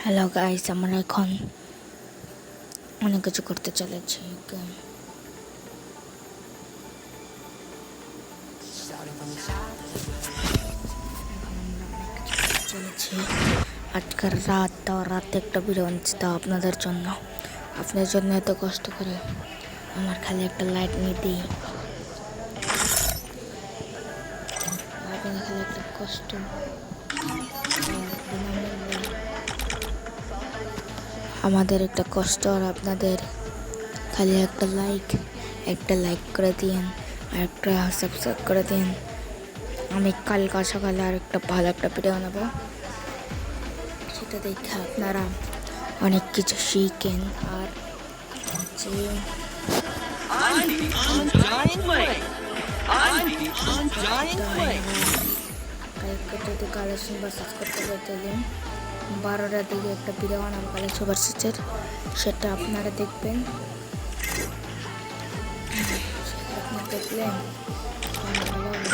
Hello guys, আমরা এখন অনেক কিছু করতে চলেছি। আজকের রাতে একটা ভিডিও আনছি, তাও আপনাদের জন্য এত কষ্ট করে আমার খালি একটা লাইট নিয়ে দিই। আপনাদের খালি একটা কষ্ট, আমাদের একটা কষ্ট, আর আপনাদের খালি একটা লাইক করে দিন আর একটা সাবস্ক্রাইব করে দিন। আমি কালকা সকালে আর একটা ভালো একটা ভিডিও বানাবো, সেটা দেখে আপনারা অনেক কিছু শিখেন। আর কালকে যদি কালেকশন ভার্সেস করতে দিন 12টার দিকে একটা ভিডিও বানাবো কালেকশন ভার্সেসের, সেটা আপনারা দেখবেন। আপনি দেখলেন ভালো হবে।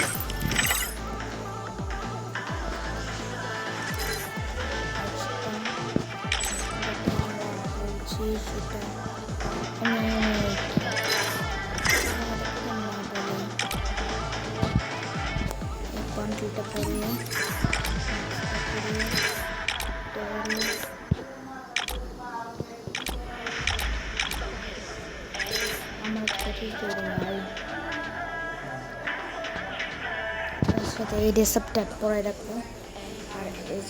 সেটা বান্ডেলটা পরে আমার কাছে তার সাথে এই রেসিপিটা পরে রাখবো। আর এই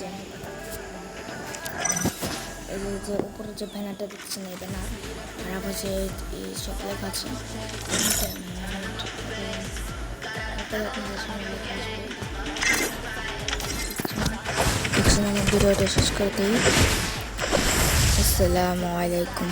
যে উপরে যে ব্যানারটা দেখছেন, এই ব্যানার আর আবার যে এই সব লেখা আছে, ভিডিওটা শেষ করে দিই। আসসালামু আলাইকুম।